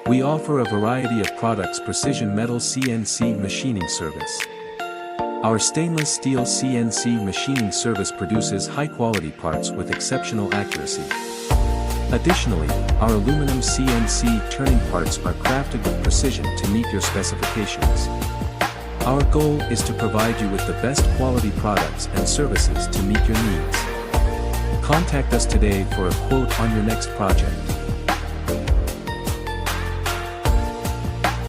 We offer a variety of products: precision metal CNC machining service. Our stainless steel CNC machining service produces high-quality parts with exceptional accuracy. Additionally, our aluminum CNC turning parts are crafted with precision to meet your specifications. Our goal is to provide you with the best quality products and services to meet your needs. Contact us today for a quote on your next project.